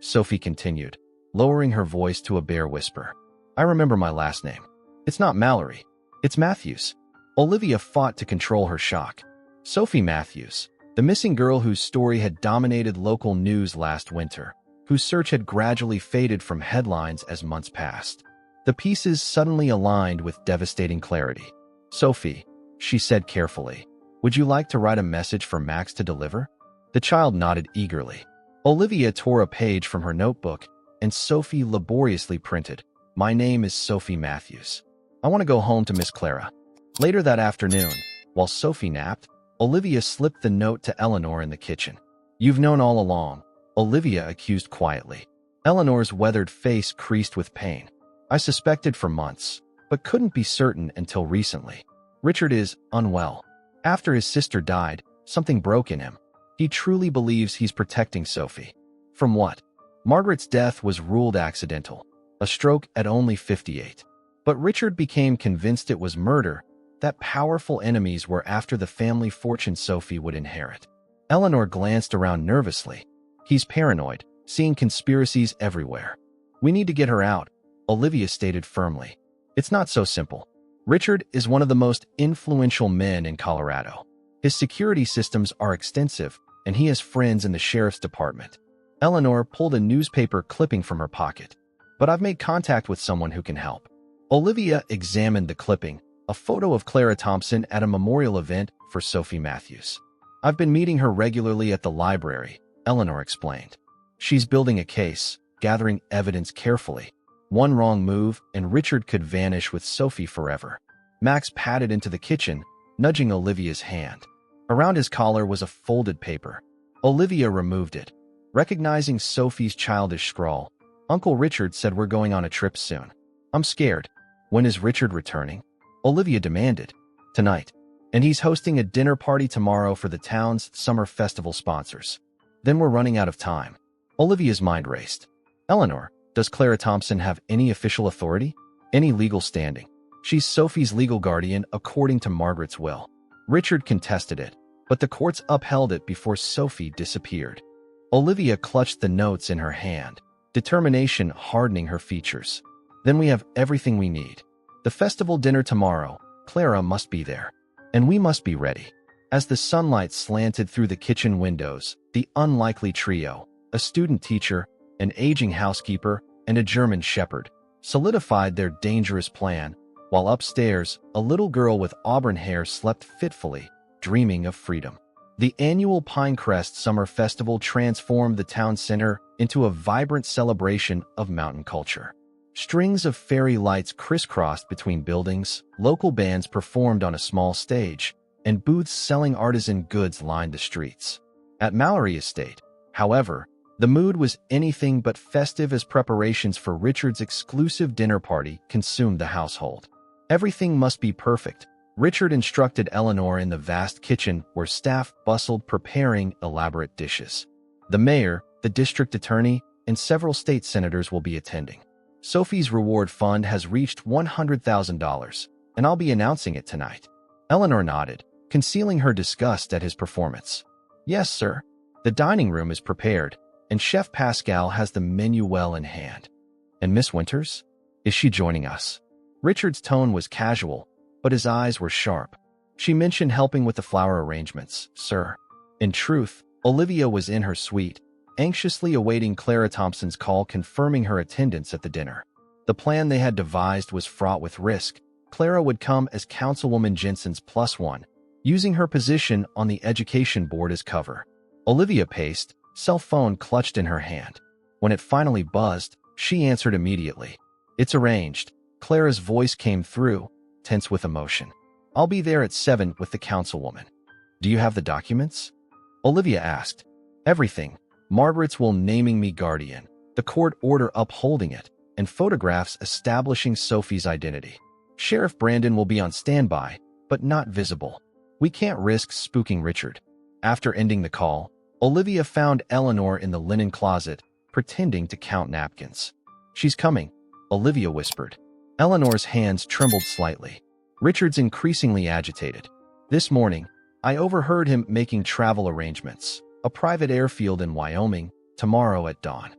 Sophie continued, lowering her voice to a bare whisper. "I remember my last name. It's not Mallory. It's Matthews. Olivia fought to control her shock. Sophie Matthews, the missing girl whose story had dominated local news last winter, whose search had gradually faded from headlines as months passed. The pieces suddenly aligned with devastating clarity. Sophie, she said carefully, would you like to write a message for Max to deliver? The child nodded eagerly. Olivia tore a page from her notebook, and Sophie laboriously printed, "My name is Sophie Matthews. I want to go home to Miss Clara." Later that afternoon, while Sophie napped, Olivia slipped the note to Eleanor in the kitchen. "You've known all along," Olivia accused quietly. Eleanor's weathered face creased with pain. "I suspected for months, but couldn't be certain until recently. Richard is unwell. After his sister died, something broke in him. He truly believes he's protecting Sophie." From what? Margaret's death was ruled accidental, a stroke at only 58. But Richard became convinced it was murder, that powerful enemies were after the family fortune Sophie would inherit. Eleanor glanced around nervously. "He's paranoid, seeing conspiracies everywhere. We need to get her out," Olivia stated firmly. "It's not so simple. Richard is one of the most influential men in Colorado. His security systems are extensive, and he has friends in the sheriff's department." Eleanor pulled a newspaper clipping from her pocket. "But I've made contact with someone who can help." Olivia examined the clipping, a photo of Clara Thompson at a memorial event for Sophie Matthews. "I've been meeting her regularly at the library," Eleanor explained. "She's building a case, gathering evidence carefully. One wrong move, and Richard could vanish with Sophie forever." Max padded into the kitchen, nudging Olivia's hand. Around his collar was a folded paper. Olivia removed it. Recognizing Sophie's childish scrawl, "Uncle Richard said we're going on a trip soon. I'm scared." "When is Richard returning?" Olivia demanded. "Tonight. And he's hosting a dinner party tomorrow for the town's summer festival sponsors. Then we're running out of time." Olivia's mind raced. "Eleanor, does Clara Thompson have any official authority? Any legal standing?" "She's Sophie's legal guardian according to Margaret's will. Richard contested it, but the courts upheld it before Sophie disappeared." Olivia clutched the notes in her hand, determination hardening her features. "Then we have everything we need. The festival dinner tomorrow, Clara must be there. And we must be ready." As the sunlight slanted through the kitchen windows, the unlikely trio, a student teacher, an aging housekeeper, and a German shepherd, solidified their dangerous plan, while upstairs, a little girl with auburn hair slept fitfully, dreaming of freedom. The annual Pinecrest Summer Festival transformed the town center into a vibrant celebration of mountain culture. Strings of fairy lights crisscrossed between buildings, local bands performed on a small stage, and booths selling artisan goods lined the streets. At Mallory Estate, however, the mood was anything but festive as preparations for Richard's exclusive dinner party consumed the household. Everything must be perfect, Richard instructed Eleanor in the vast kitchen where staff bustled preparing elaborate dishes. The mayor, the district attorney, and several state senators will be attending. Sophie's reward fund has reached $100,000, and I'll be announcing it tonight. Eleanor nodded, concealing her disgust at his performance. "Yes, sir. The dining room is prepared, and Chef Pascal has the menu well in hand." "And Miss Winters? Is she joining us?" Richard's tone was casual, but his eyes were sharp. "She mentioned helping with the flower arrangements, sir." In truth, Olivia was in her suite, anxiously awaiting Clara Thompson's call confirming her attendance at the dinner. The plan they had devised was fraught with risk. Clara would come as Councilwoman Jensen's +1, using her position on the education board as cover. Olivia paced, cell phone clutched in her hand. When it finally buzzed, she answered immediately. "It's arranged." Clara's voice came through, tense with emotion. "I'll be there at 7 with the councilwoman." "Do you have the documents?" Olivia asked. "Everything. Margaret's will naming me guardian, the court order upholding it, and photographs establishing Sophie's identity. Sheriff Brandon will be on standby, but not visible. We can't risk spooking Richard." After ending the call, Olivia found Eleanor in the linen closet, pretending to count napkins. "She's coming," Olivia whispered. Eleanor's hands trembled slightly. "Richard's increasingly agitated. This morning, I overheard him making travel arrangements, a private airfield in Wyoming, tomorrow at dawn.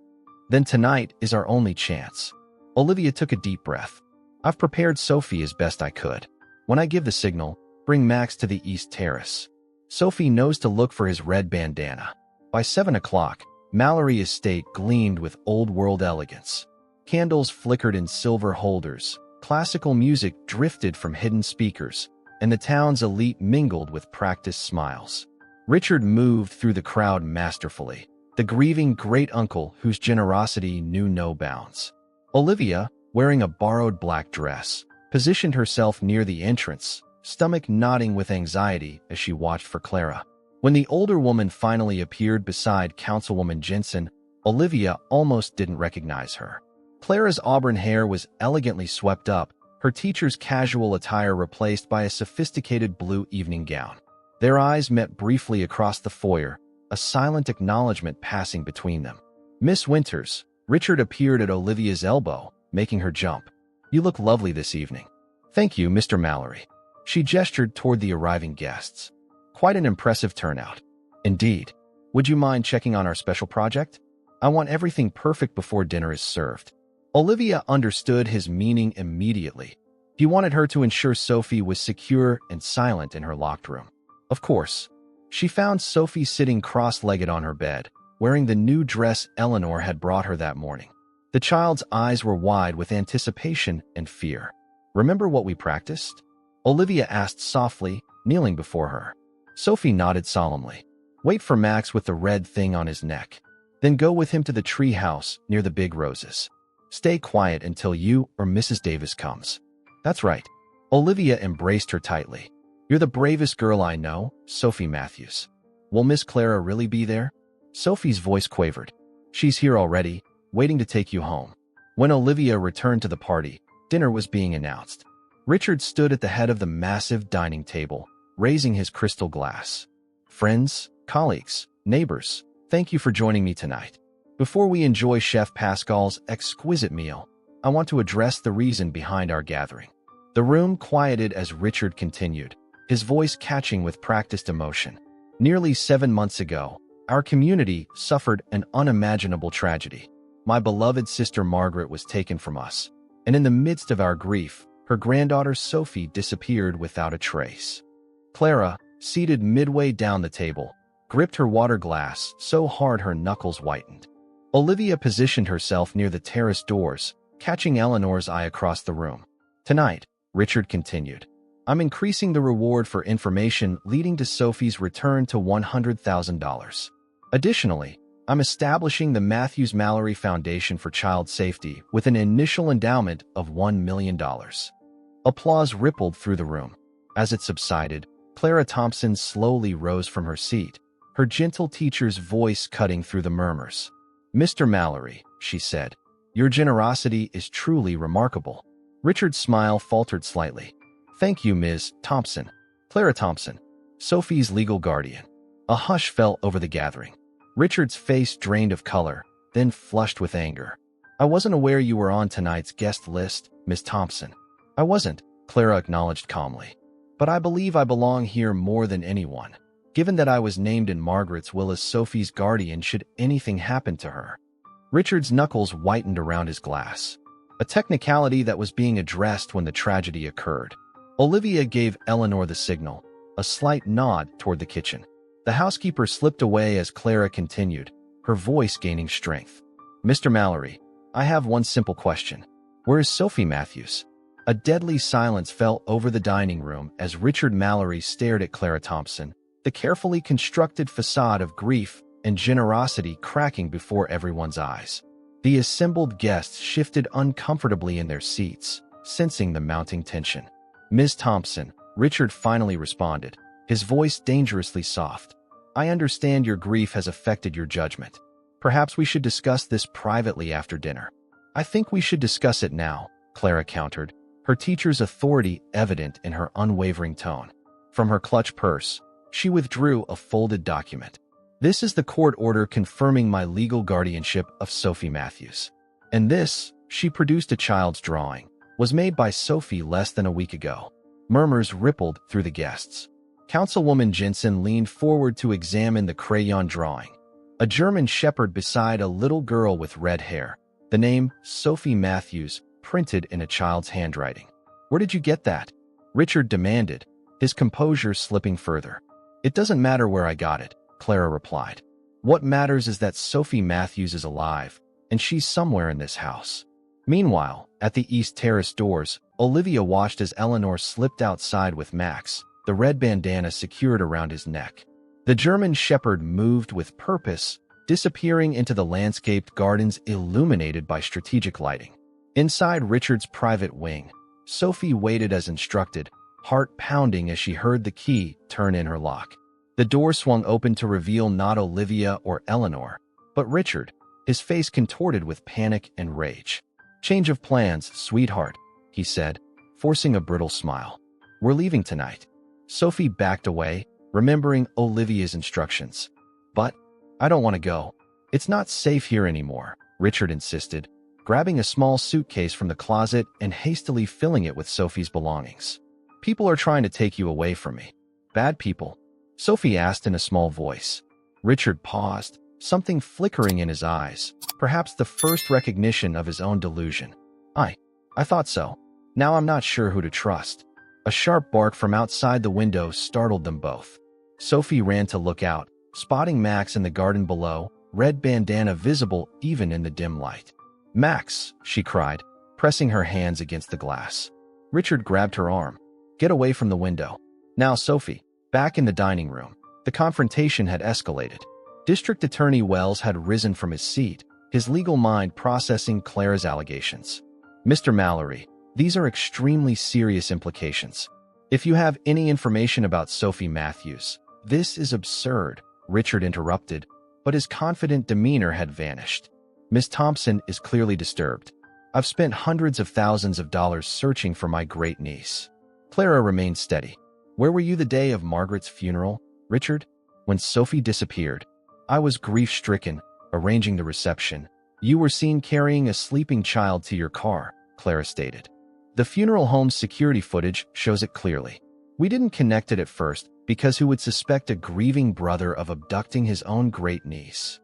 Then tonight is our only chance." Olivia took a deep breath. "I've prepared Sophie as best I could. When I give the signal, bring Max to the East Terrace. Sophie knows to look for his red bandana. By 7 o'clock, Mallory Estate gleamed with old-world elegance. Candles flickered in silver holders, classical music drifted from hidden speakers, and the town's elite mingled with practiced smiles. Richard moved through the crowd masterfully, the grieving great-uncle whose generosity knew no bounds. Olivia, wearing a borrowed black dress, positioned herself near the entrance, stomach knotting with anxiety as she watched for Clara. When the older woman finally appeared beside Councilwoman Jensen, Olivia almost didn't recognize her. Clara's auburn hair was elegantly swept up, her teacher's casual attire replaced by a sophisticated blue evening gown. Their eyes met briefly across the foyer, a silent acknowledgement passing between them. "Miss Winters," Richard appeared at Olivia's elbow, making her jump. "You look lovely this evening." "Thank you, Mr. Mallory." She gestured toward the arriving guests. "Quite an impressive turnout." "Indeed. Would you mind checking on our special project? I want everything perfect before dinner is served." Olivia understood his meaning immediately. He wanted her to ensure Sophie was secure and silent in her locked room. Of course. She found Sophie sitting cross-legged on her bed, wearing the new dress Eleanor had brought her that morning. The child's eyes were wide with anticipation and fear. "Remember what we practiced?" Olivia asked softly, kneeling before her. Sophie nodded solemnly. "Wait for Max with the red thing on his neck. Then go with him to the tree house near the big roses. Stay quiet until you or Mrs. Davis comes." "That's right." Olivia embraced her tightly. "You're the bravest girl I know, Sophie Matthews." "Will Miss Clara really be there?" Sophie's voice quavered. "She's here already, waiting to take you home." When Olivia returned to the party, dinner was being announced. Richard stood at the head of the massive dining table, raising his crystal glass. "Friends, colleagues, neighbors, thank you for joining me tonight. Before we enjoy Chef Pascal's exquisite meal, I want to address the reason behind our gathering." The room quieted as Richard continued, his voice catching with practiced emotion. "Nearly 7 months ago, our community suffered an unimaginable tragedy. My beloved sister Margaret was taken from us, and in the midst of our grief, her granddaughter Sophie disappeared without a trace." Clara, seated midway down the table, gripped her water glass so hard her knuckles whitened. Olivia positioned herself near the terrace doors, catching Eleanor's eye across the room. "Tonight," Richard continued, "I'm increasing the reward for information leading to Sophie's return to $100,000. Additionally, I'm establishing the Matthews Mallory Foundation for Child Safety with an initial endowment of $1 million. Applause rippled through the room. As it subsided, Clara Thompson slowly rose from her seat, her gentle teacher's voice cutting through the murmurs. "Mr. Mallory," she said, "your generosity is truly remarkable." Richard's smile faltered slightly. "Thank you, Ms. Thompson." Clara Thompson, Sophie's legal guardian. A hush fell over the gathering. Richard's face drained of color, then flushed with anger. "I wasn't aware you were on tonight's guest list, Miss Thompson." "I wasn't," Clara acknowledged calmly. "But I believe I belong here more than anyone, given that I was named in Margaret's will as Sophie's guardian should anything happen to her." Richard's knuckles whitened around his glass, a technicality that was being addressed when the tragedy occurred. Olivia gave Eleanor the signal, a slight nod toward the kitchen. The housekeeper slipped away as Clara continued, her voice gaining strength. "Mr. Mallory, I have one simple question. Where is Sophie Matthews?" A deadly silence fell over the dining room as Richard Mallory stared at Clara Thompson, the carefully constructed facade of grief and generosity cracking before everyone's eyes. The assembled guests shifted uncomfortably in their seats, sensing the mounting tension. "Ms. Thompson," Richard finally responded, his voice dangerously soft. "I understand your grief has affected your judgment. Perhaps we should discuss this privately after dinner." "I think we should discuss it now," Clara countered, her teacher's authority evident in her unwavering tone. From her clutch purse, she withdrew a folded document. "This is the court order confirming my legal guardianship of Sophie Matthews. And this," she produced a child's drawing, "was made by Sophie less than a week ago." Murmurs rippled through the guests. Councilwoman Jensen leaned forward to examine the crayon drawing. A German shepherd beside a little girl with red hair. The name, Sophie Matthews, printed in a child's handwriting. "Where did you get that?" Richard demanded, his composure slipping further. It doesn't matter where I got it, Clara replied. What matters is that Sophie Matthews is alive, and she's somewhere in this house. Meanwhile, at the East Terrace doors, Olivia watched as Eleanor slipped outside with Max, the red bandana secured around his neck. The German Shepherd moved with purpose, disappearing into the landscaped gardens illuminated by strategic lighting. Inside Richard's private wing, Sophie waited as instructed, heart pounding as she heard the key turn in her lock. The door swung open to reveal not Olivia or Eleanor, but Richard, his face contorted with panic and rage. Change of plans, sweetheart, he said, forcing a brittle smile. We're leaving tonight. Sophie backed away, remembering Olivia's instructions. But I don't want to go. It's not safe here anymore, Richard insisted, grabbing a small suitcase from the closet and hastily filling it with Sophie's belongings. People are trying to take you away from me. Bad people? Sophie asked in a small voice. Richard paused, something flickering in his eyes, perhaps the first recognition of his own delusion. I thought so. Now I'm not sure who to trust. A sharp bark from outside the window startled them both. Sophie ran to look out, spotting Max in the garden below, red bandana visible even in the dim light. Max, she cried, pressing her hands against the glass. Richard grabbed her arm. Get away from the window. Now, Sophie. Back in the dining room, the confrontation had escalated. District Attorney Wells had risen from his seat, his legal mind processing Clara's allegations. Mr. Mallory, these are extremely serious implications. If you have any information about Sophie Matthews, this is absurd, Richard interrupted, but his confident demeanor had vanished. Miss Thompson is clearly disturbed. I've spent hundreds of thousands of dollars searching for my great niece. Clara remained steady. Where were you the day of Margaret's funeral, Richard? When Sophie disappeared, I was grief-stricken, arranging the reception. You were seen carrying a sleeping child to your car, Clara stated. The funeral home's security footage shows it clearly. We didn't connect it at first because who would suspect a grieving brother of abducting his own great niece?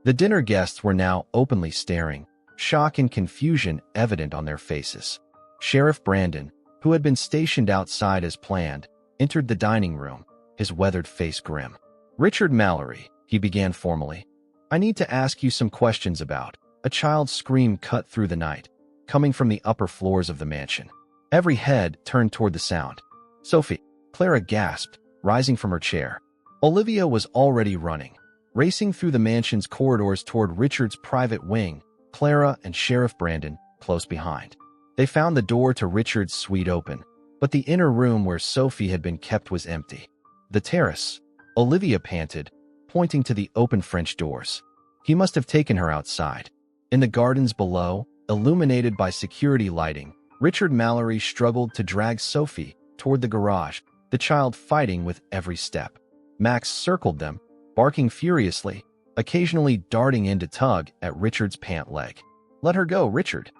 The dinner guests were now openly staring, shock and confusion evident on their faces. Sheriff Brandon, who had been stationed outside as planned, entered the dining room, his weathered face grim. Richard Mallory, he began formally. I need to ask you some questions about. A child's scream cut through the night, coming from the upper floors of the mansion. Every head turned toward the sound. Sophie, Clara gasped, rising from her chair. Olivia was already running, racing through the mansion's corridors toward Richard's private wing, Clara and Sheriff Brandon close behind. They found the door to Richard's suite open, but the inner room where Sophie had been kept was empty. The terrace, Olivia panted, pointing to the open French doors. He must have taken her outside. In the gardens below, illuminated by security lighting, Richard Mallory struggled to drag Sophie toward the garage, the child fighting with every step. Max circled them, barking furiously, occasionally darting in to tug at Richard's pant leg. Let her go, Richard!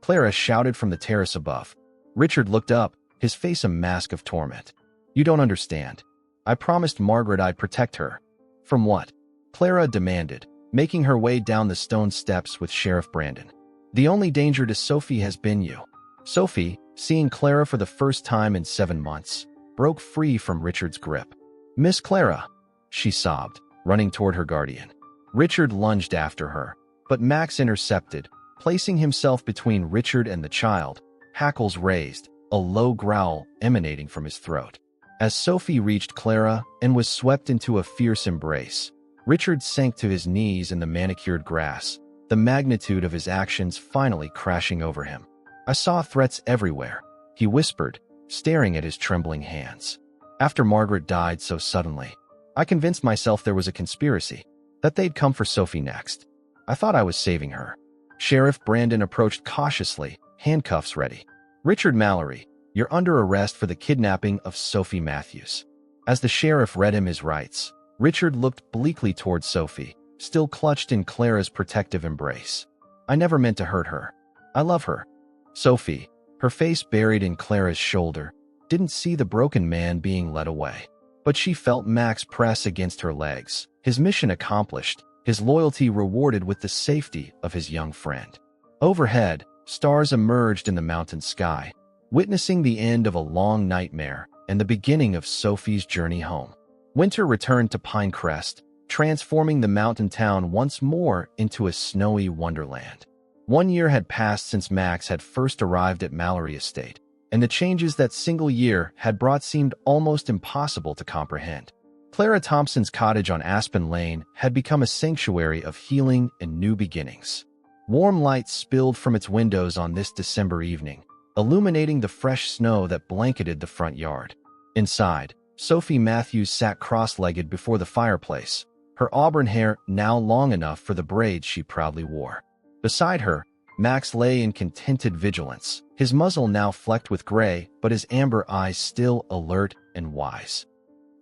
Clara shouted from the terrace above. Richard looked up, his face a mask of torment. You don't understand. I promised Margaret I'd protect her. From what? Clara demanded, making her way down the stone steps with Sheriff Brandon. The only danger to Sophie has been you. Sophie, seeing Clara for the first time in 7 months, broke free from Richard's grip. Miss Clara, she sobbed, running toward her guardian. Richard lunged after her, but Max intercepted, placing himself between Richard and the child, hackles raised, a low growl emanating from his throat. As Sophie reached Clara and was swept into a fierce embrace, Richard sank to his knees in the manicured grass, the magnitude of his actions finally crashing over him. I saw threats everywhere, he whispered, staring at his trembling hands. After Margaret died so suddenly, I convinced myself there was a conspiracy, that they'd come for Sophie next. I thought I was saving her. Sheriff Brandon approached cautiously, handcuffs ready. Richard Mallory, you're under arrest for the kidnapping of Sophie Matthews. As the sheriff read him his rights, Richard looked bleakly toward Sophie, still clutched in Clara's protective embrace. I never meant to hurt her. I love her. Sophie, her face buried in Clara's shoulder, didn't see the broken man being led away. But she felt Max press against her legs, his mission accomplished, his loyalty rewarded with the safety of his young friend. Overhead, stars emerged in the mountain sky, witnessing the end of a long nightmare and the beginning of Sophie's journey home. Winter returned to Pinecrest, transforming the mountain town once more into a snowy wonderland. 1 year had passed since Max had first arrived at Mallory Estate, and the changes that single year had brought seemed almost impossible to comprehend. Clara Thompson's cottage on Aspen Lane had become a sanctuary of healing and new beginnings. Warm light spilled from its windows on this December evening, illuminating the fresh snow that blanketed the front yard. Inside, Sophie Matthews sat cross-legged before the fireplace, her auburn hair now long enough for the braids she proudly wore. Beside her, Max lay in contented vigilance, his muzzle now flecked with gray, but his amber eyes still alert and wise.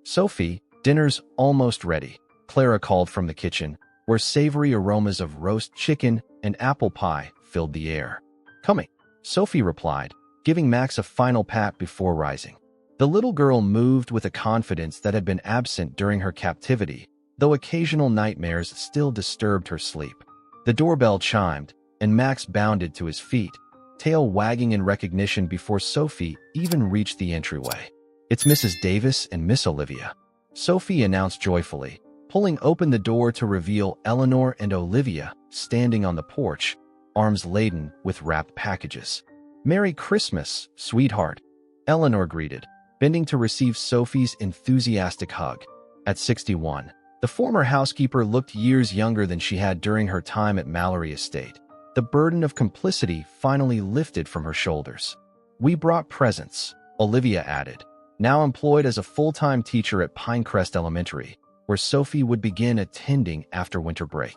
"Sophie, dinner's almost ready," Clara called from the kitchen, where savory aromas of roast chicken and apple pie filled the air. "Coming," Sophie replied, giving Max a final pat before rising. The little girl moved with a confidence that had been absent during her captivity, though occasional nightmares still disturbed her sleep. The doorbell chimed, and Max bounded to his feet, tail wagging in recognition before Sophie even reached the entryway. "It's Mrs. Davis and Miss Olivia," Sophie announced joyfully, pulling open the door to reveal Eleanor and Olivia standing on the porch, arms laden with wrapped packages. "Merry Christmas, sweetheart," Eleanor greeted, bending to receive Sophie's enthusiastic hug. At 61, the former housekeeper looked years younger than she had during her time at Mallory Estate. The burden of complicity finally lifted from her shoulders. "We brought presents," Olivia added, now employed as a full-time teacher at Pinecrest Elementary, where Sophie would begin attending after winter break.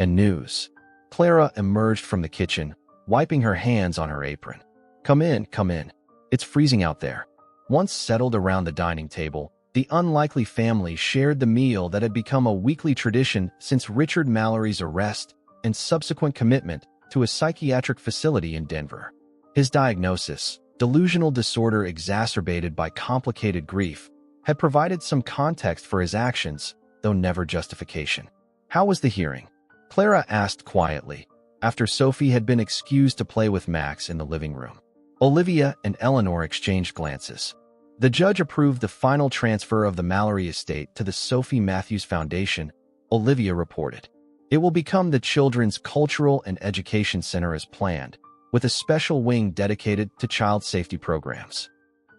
"And news." Clara emerged from the kitchen, wiping her hands on her apron. Come in. It's freezing out there." Once settled around the dining table, the unlikely family shared the meal that had become a weekly tradition since Richard Mallory's arrest and subsequent commitment to a psychiatric facility in Denver. His diagnosis, delusional disorder exacerbated by complicated grief, had provided some context for his actions, though never justification. "How was the hearing?" Clara asked quietly, after Sophie had been excused to play with Max in the living room. Olivia and Eleanor exchanged glances. The judge approved the final transfer of the Mallory estate to the Sophie Matthews Foundation, Olivia reported. "It will become the Children's Cultural and Education Center as planned, with a special wing dedicated to child safety programs."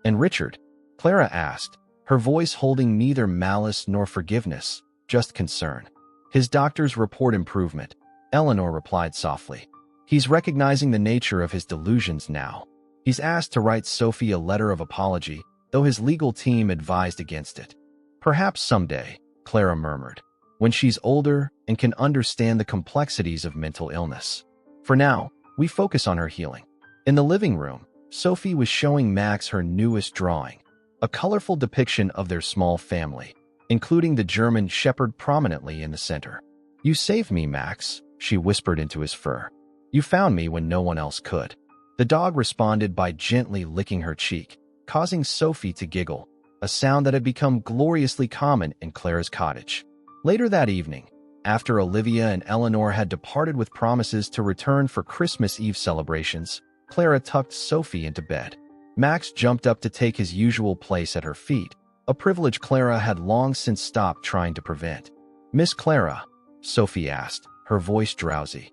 "And Richard?" Clara asked, her voice holding neither malice nor forgiveness, just concern. "His doctors report improvement," Eleanor replied softly. "He's recognizing the nature of his delusions now. He's asked to write Sophie a letter of apology, though his legal team advised against it." "Perhaps someday," Clara murmured, "when she's older and can understand the complexities of mental illness. For now, we focus on her healing." In the living room, Sophie was showing Max her newest drawing, a colorful depiction of their small family, including the German Shepherd prominently in the center. "You saved me, Max," she whispered into his fur. "You found me when no one else could." The dog responded by gently licking her cheek, causing Sophie to giggle, a sound that had become gloriously common in Clara's cottage. Later that evening, after Olivia and Eleanor had departed with promises to return for Christmas Eve celebrations, Clara tucked Sophie into bed. Max jumped up to take his usual place at her feet, a privilege Clara had long since stopped trying to prevent. "Miss Clara," Sophie asked, her voice drowsy,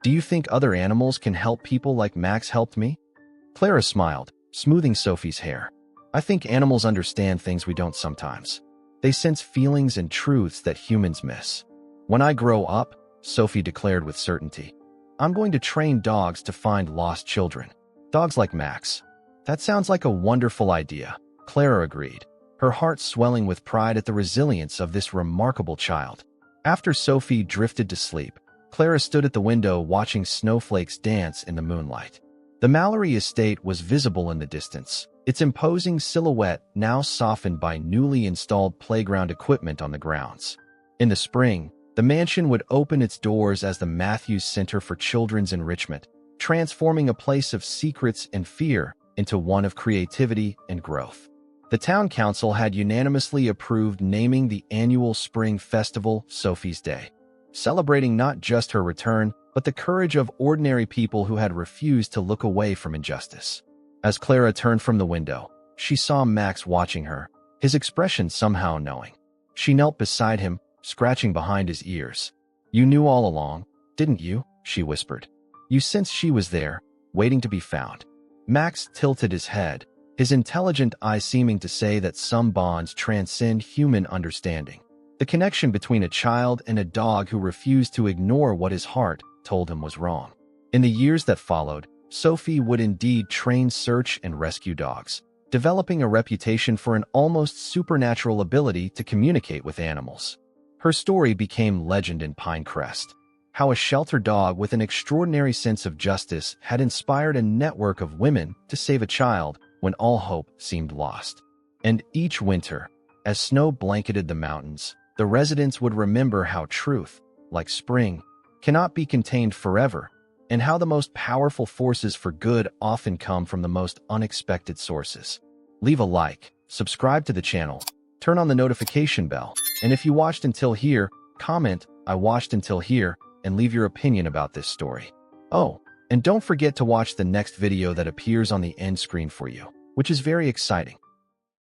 "do you think other animals can help people like Max helped me?" Clara smiled, smoothing Sophie's hair. "I think animals understand things we don't sometimes. They sense feelings and truths that humans miss. When I grow up," Sophie declared with certainty, "I'm going to train dogs to find lost children. Dogs like Max." "That sounds like a wonderful idea," Clara agreed, her heart swelling with pride at the resilience of this remarkable child. After Sophie drifted to sleep, Clara stood at the window watching snowflakes dance in the moonlight. The Mallory estate was visible in the distance, its imposing silhouette now softened by newly installed playground equipment on the grounds. In the spring, the mansion would open its doors as the Matthews Center for Children's Enrichment, transforming a place of secrets and fear into one of creativity and growth. The town council had unanimously approved naming the annual spring festival Sophie's Day, celebrating not just her return, but the courage of ordinary people who had refused to look away from injustice. As Clara turned from the window, she saw Max watching her, his expression somehow knowing. She knelt beside him, scratching behind his ears. "You knew all along, didn't you?" she whispered. "You sensed she was there, waiting to be found." Max tilted his head, his intelligent eyes seeming to say that some bonds transcend human understanding. The connection between a child and a dog who refused to ignore what his heart told him was wrong. In the years that followed, Sophie would indeed train search and rescue dogs, developing a reputation for an almost supernatural ability to communicate with animals. Her story became legend in Pinecrest, how a shelter dog with an extraordinary sense of justice had inspired a network of women to save a child when all hope seemed lost. And each winter, as snow blanketed the mountains, the residents would remember how truth, like spring, cannot be contained forever, and how the most powerful forces for good often come from the most unexpected sources. Leave a like, subscribe to the channel, turn on the notification bell, and if you watched until here, comment, "I watched until here," and leave your opinion about this story. Oh, and don't forget to watch the next video that appears on the end screen for you, which is very exciting.